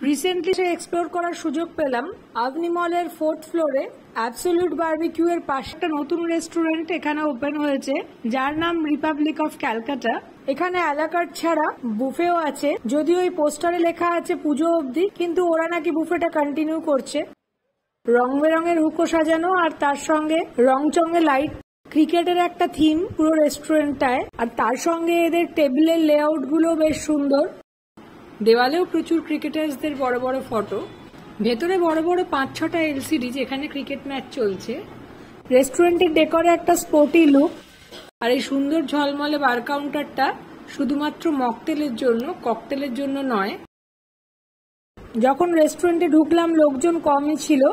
Recently explore করার সুযোগ পেলাম আভনি মলের 4th ফ্লোরে অ্যাবসলিউট বারবিকিউ এর পাশে একটা নতুন রেস্টুরেন্ট এখানে ওপেন হয়েছে, যার নাম রিপাবলিক অফ ক্যালকাটা। এখানে অ্যালাকার্ট ছাড়া বুফেও আছে, যদিও এই পোস্টারে লেখা আছে পুজো অবধি, কিন্তু ওরা নাকি বুফেটা কন্টিনিউ করছে। রং বেরঙের হুকো সাজানো, আর তার সঙ্গে রংচঙে লাইট। ক্রিকেটের একটা থিম পুরো রেস্টুরেন্টটায়, আর তার সঙ্গে এদের টেবিলের লেআউট গুলো বেশ সুন্দর। দেওয়ালেও প্রচুর ক্রিকেটার্সদের বড় বড় ফটো। ভেতরে বড় বড় 5-6টা এলসিডি, যেখানে ক্রিকেট ম্যাচ চলছে। রেস্টুরেন্টের ডেকোরে একটা স্পোর্টি লুক। আর এই সুন্দর ঝলমলে বার কাউন্টারটা শুধুমাত্র মকটেলের জন্য, ককটেলের জন্য নয়। যখন রেস্টুরেন্টে ঢুকলাম লোকজন কমই ছিল,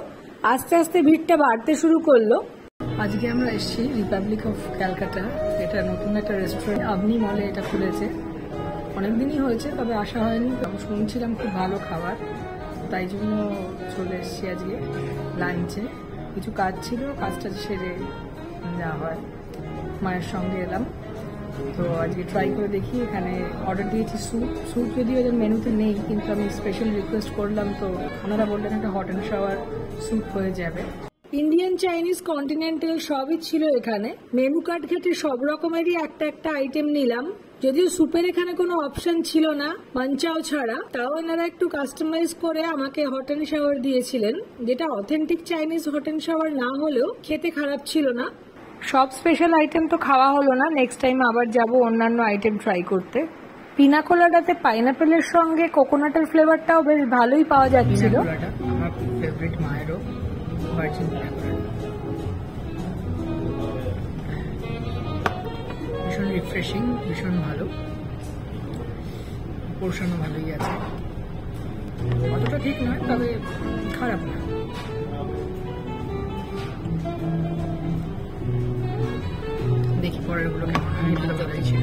আস্তে আস্তে ভিড়টা বাড়তে শুরু করলো। আজকে আমরা এসেছি রিপাবলিক অফ ক্যালকাটা। এটা নতুন একটা রেস্টুরেন্ট, আভনি মলে এটা খুলেছে। অনেকদিনই হয়েছে, তবে আসা হয়নি। আমি শুনছিলাম খুব ভালো খাবার, তাই জন্য চলে এসেছি আজকে লাঞ্চে। কিছু কাজ ছিল, কাজটা সেরে যা হয় মায়ের সঙ্গে এলাম। তো আজকে ট্রাই করে দেখি। এখানে অর্ডার দিয়েছি স্যুপ যদিও এদের মেনুতে নেই, কিন্তু আমি স্পেশাল রিকোয়েস্ট করলাম, তো ওনারা বললেন একটা হট অ্যান্ড শাওয়ার স্যুপ হয়ে যাবে। ইন্ডিয়ান, চাইনিজ, কন্টিনেন্টাল সবই ছিল এখানে। মেনু কার্ড ঘেটে সব রকমেরই একটা একটা আইটেম নিলাম। যদিও স্যুপের এখানে কোনো অপশন ছিল না মাঞ্চাও ছাড়া, তাও এনারা একটু কাস্টমাইজ করে আমাকে হট অ্যান্ড শাওয়ার দিয়েছিলেন, যেটা authentic Chinese hot and shower না হলেও খেতে খারাপ ছিল না। সব স্পেশাল আইটেম তো খাওয়া হলো না, নেক্সট টাইম আবার যাব অন্যান্য আইটেম ট্রাই করতে। পিনা কোলাডাতে পাইনাপেলের সঙ্গে কোকোনাটের ফ্লেভারটাও বেশ ভালোই পাওয়া যাচ্ছিল। আমার ফেভারিট, মায়েরও ভার্জিন পিনা কোলাডা। ভীষণ রিফ্রেশিং, ভীষণ ভালো। পোর্শনও ভালোই আছে, অতটা ঠিক নয়, তবে খারাপ না। দেখি পরের গুলো কেমন ছিল।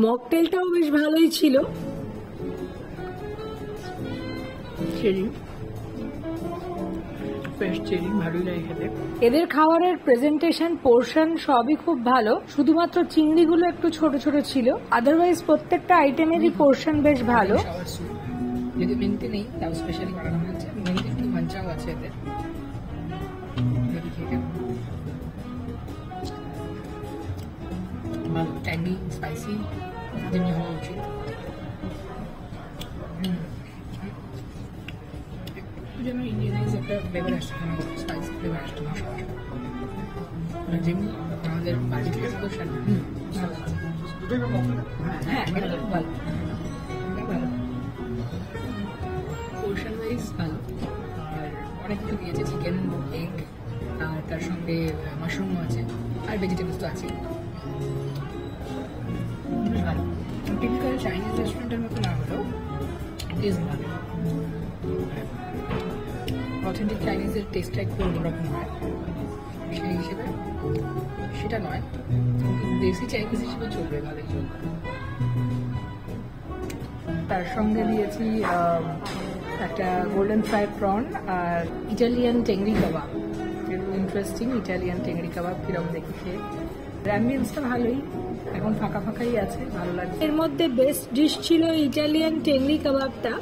মকটেলটাও বেশ ভালোই ছিল। চেরি, ফ্রেশ চেরি, ভালোই লাগে খেতে। এদের খাবারের প্রেজেন্টেশন, পোর্শন সবই খুব ভালো। শুধুমাত্র চিংড়িগুলো একটু ছোট ছোট ছিল, আদারওয়াইজ প্রত্যেকটা আইটেমেরই পোর্শন বেশ ভালো। যদি মেনতে নেই, তাও স্পেশালি বানানো হয়েছে। মেনতে একটু মাঞ্চাও আছে এদের। ট্যাঙ্গি, স্পাইসি, যেমনি হওয়া উচিত। যেন ইন্ডিয়ানাইজ একটা ফ্লেভার আসছে, স্পাইসি ফ্লেভার আসছে না, যেমনি আমাদের বাড়িতে হ্যাঁ, এটা খুব ভালো, ভালো পোর্শন ওয়াইজ ভালো। আর অনেক কিছু দিয়েছে, চিকেন, এগ, আর তার সঙ্গে মাশরুমও আছে, আর ভেজিটেবলস তো আছে। ভালো, টিপিক্যাল চাইনিজ রেস্টুরেন্টের মতো না হলেও টেস্ট ভালো। অথেন্টিক চাইনিজের টেস্টটা একটু অন্যরকম হয়, সেই হিসেবে সেটা নয়, দেশি চাইনিজ হিসেবে চলবে ভালোই। তার সঙ্গে দিয়েছি একটা গোল্ডেন ফ্রাই প্রন আর ইটালিয়ান টেংরি কাবাব। ইন্টারেস্টিং, ইটালিয়ান টেংরি কাবাব কিরকম দেখি খেয়ে। অ্যাম্বিয়েন্সটা ভালোই, এখন ফাঁকা ফাঁকাই আছে, ভালো লাগছে। এর মধ্যে বেস্ট ডিশ ছিল ইটালিয়ান টেংরি কাবাবটা,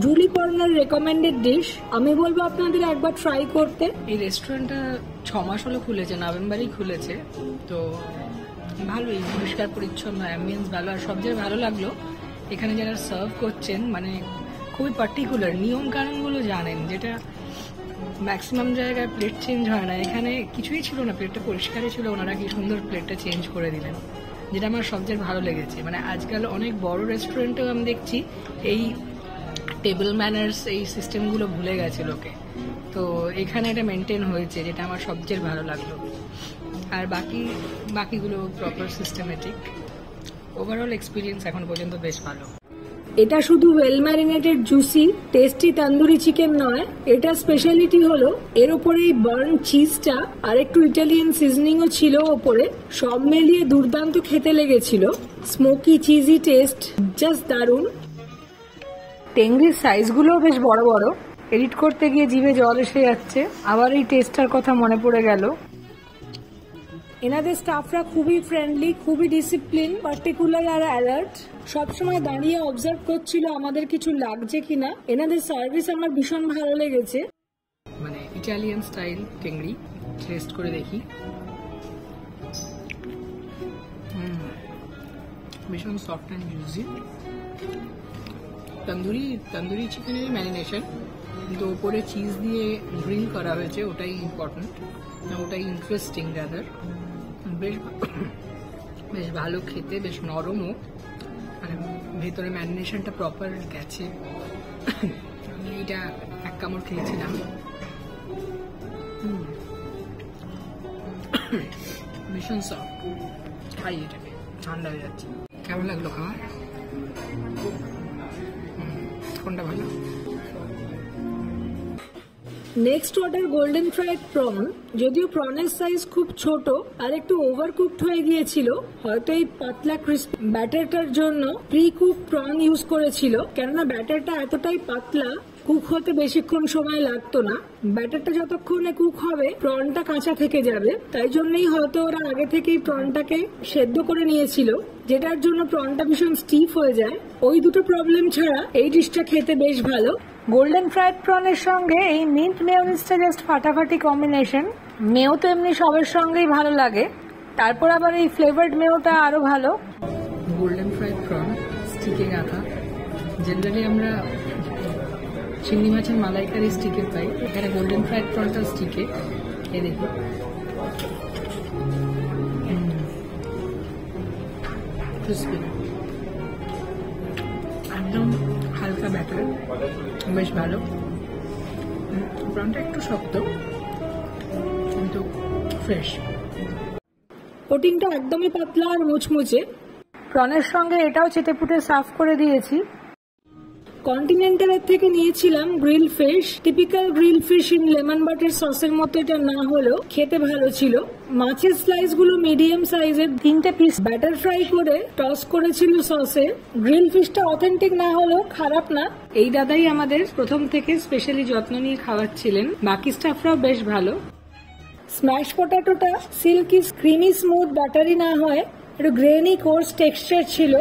জুলি কর্নার রেকমেন্ডেড ডিশ। আমি বলবো আপনাদের একবার ট্রাই করতে। এই রেস্টুরেন্টটা 6 মাস হলো খুলেছে, নভেম্বরেই খুলেছে, তো ভালোই পরিষ্কার পরিচ্ছন্ন, অ্যাম্বিয়েন্স ভালো। আর সবচেয়ে ভালো লাগলো এখানে যারা সার্ভ করছেন, মানে খুবই পার্টিকুলার, নিয়ম কানুনগুলো জানেন, যেটা ম্যাক্সিমাম জায়গায় প্লেট চেঞ্জ হয় না। এখানে কিছুই ছিল না, প্লেটটা পরিষ্কারই ছিল, ওনারা কি সুন্দর প্লেটটা চেঞ্জ করে দিলেন, যেটা আমার সবচেয়ে ভালো লেগেছে। মানে আজকাল অনেক বড় রেস্টুরেন্টেও আমি দেখছি এই টেবিল ম্যানার্স, এই সিস্টেমগুলো ভুলে গেছে লোকে, তো এখানে এটা মেনটেন হয়েছে, যেটা আমার সবচেয়ে ভালো লাগলো। আর বাকিগুলো প্রপার সিস্টেমেটিক। ওভারঅল এক্সপিরিয়েন্স এখন পর্যন্ত বেশ ভালো। এটা শুধু well marinated juicy tasty tandoori chicken নয়, এটা স্পেশালিটি হলো এর উপরে এই বার্ন চিজটা, আর একটু ইটালিয়ান সিজনিংও ছিল ওপরে। সব মিলিয়ে দুর্দান্ত খেতে লেগেছিল। স্মোকি চিজি টেস্ট জাস্ট দারুণ। টেংরির সাইজগুলোও বেশ বড় বড়, এডিট করতে গিয়ে জিভে জল এসে যাচ্ছে। আবার এই টেস্টটার কথা মনে পড়ে গেল। এনাদের স্টাফরা খুবই ফ্রেন্ডলি, খুবই ডিসিপ্লিন, পার্টিকুলার আর অ্যালার্ট। সবসময় দাঁড়িয়ে অবজার্ভ করছিল আমাদের কিছু লাগছে কিনা। এনাদের সার্ভিস আমার ভীষণ ভালো লেগেছে। মানে ইটালিয়ান স্টাইল চিংড়ি টেস্ট করে দেখি। ভীষণ সফট অ্যান্ড জুসি। তন্দুরি চিকেনের ম্যারিনেশন, কিন্তু ওপরে চিজ দিয়ে গ্রিল করা হয়েছে, ওটাই ইম্পর্টেন্ট, ওটাই ইন্টারেস্টিং রাদার। বেশ ভালো খেতে, বেশ নরমও, মানে ভেতরে ম্যারিনেশনটা প্রপার গেছে। আমি এটা এক কামড় খেয়েছিলাম, ভীষণ সফট। খাই এটাকে, ঠান্ডা হয়ে যাচ্ছে। কেমন লাগলো খাওয়া? কোনটা ভালো? Next order golden fried prawn. যদিও প্রনের সাইজ খুব ছোট আর একটু ওভারকুকড হয়ে গিয়েছিল, হয়তো এই পাতলা ক্রিস্প ব্যাটারটার জন্য প্রি কুক প্রন ইউজ করেছিল, কেননা ব্যাটারটা এতটাই পাতলা কুক হতে বেশিক্ষণ সময় লাগতো না। ব্যাটারটা যতক্ষণে কুক হবে প্রনটা কাঁচা থেকে যাবে, তাই জন্যই হয়তো ওরা আগে থেকেই প্রনটাকে সেদ্ধ করে নিয়েছিল, যেটার জন্য প্রনটা ভীষণ স্টিফ হয়ে যায়। ওই দুটো প্রবলেম ছাড়া এই ডিশটা খেতে বেশ ভালো। গোল্ডেন ফ্রাইড প্রনের সঙ্গে এই মিন্ট মেয়োনিজটা জাস্ট ফাটাফাটি কম্বিনেশন। মেও তো এমনি সবের সঙ্গেই ভালো লাগে, তারপর আবার এই ফ্লেভার্ড মেওটা আরো ভালো। গোল্ডেন ফ্রাইড প্রন স্টিকে রাখা। জেনারেলি আমরা চিংড়ি মাছের মালাইকারি স্টিকে পাই, এখানে গোল্ডেন ফ্রাইড প্রনটা স্টিকে। এ দেখো, ক্রিসপি, একদম হালকা ব্যাটার, বেশ ভালো। প্রনটা একটু শক্ত কিন্তু ফ্রেশ। কোটিংটা একদমই পাতলা আর মুচমুচে। প্রনের সঙ্গে এটাও চেটেপুটে সার্ভ করে দিয়েছি। কন্টিনেন্টালের থেকে নিয়েছিলাম grill fish. Typical grill fish in lemon butter সসের মতো এটা না হলেও খেতে ভালো ছিল। মাছের স্লাইস গুলো মিডিয়াম সাইজের, 3টে পিস ব্যাটার ফ্রাই করে টস করেছিল সসে। গ্রিল ফিশটা অথেন্টিক না হলেও খারাপ না। এই দাদাই আমাদের প্রথম থেকে স্পেশালি যত্ন নিয়ে খাওয়াচ্ছিলেন, বাকি স্টাফরাও বেশ ভালো। স্ম্যাশ পটেটোটা সিল্কি ক্রিমি স্মুথ বাটারি না হয় একটু গ্রেনি কোর্স টেক্সচার ছিল।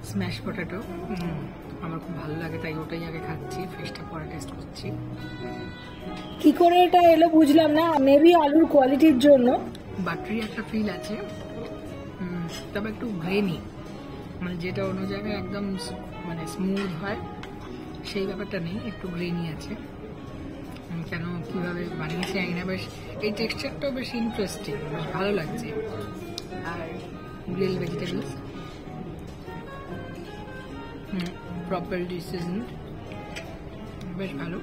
স্ম্যাশ পটেটো আমার খুব ভালো লাগে, তাই ওটাই আগে খাচ্ছি, ফিশটা পরে টেস্ট করছি। কি করে এটা এলো বুঝলাম না, মেবি আলুর কোয়ালিটির জন্য। বাটারি একটা ফিল আছে, তবে একটু গ্রেনি, মানে যেটা অন্য জায়গায় একদম মানে স্মুথ হয় সেই ব্যাপারটা নেই, একটু গ্রেনি আছে। কেন কিভাবে বানিয়েছে জানি না, বেশ এই টেক্সচারটাও বেশ ইন্টারেস্টিং, বেশ ভালো লাগছে। আর গ্রিল ভেজিটেবলস প্রপারলি সিজনড, বেশ ভালো।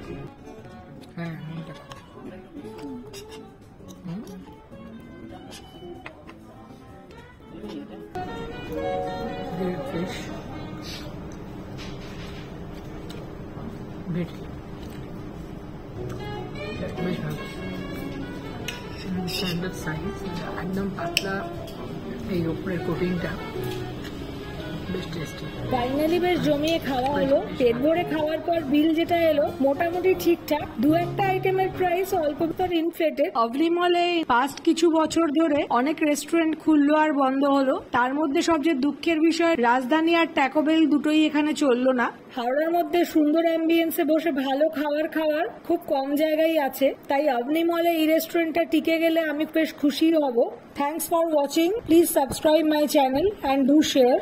হ্যাঁ, ফিশ ভেটকি বেশ ভালো, স্ট্যান্ডার্ড সাইজ, একদম পাতলা, এই উপরের কোটিংটা বেশ টেস্টি। ফাইনালি বেশ জমিয়ে খাওয়া হলো। পেট ভরে খাওয়ার পর বিল যেটা এলো মোটামুটি ঠিকঠাক। দু একটা আইটেমের প্রাইস অল্প ইনফ্লেটেড। অভলি মলে পাস্ট কিছু বছর ধরে অনেক রেস্টুরেন্ট খুললো আর বন্ধ হলো, তার মধ্যে সবচেয়ে দুঃখের বিষয় রাজধানী আর ট্যাকোবেল দুটোই এখানে চললো না। হাওড়ার মধ্যে সুন্দর অ্যাম্বিয়েন্সে বসে ভালো খাওয়ার খুব কম জায়গায় আছে, তাই অভলি মলে এই রেস্টুরেন্টটা টিকে গেলে আমি বেশ খুশি হব। Thanks for watching, please subscribe my channel and do share.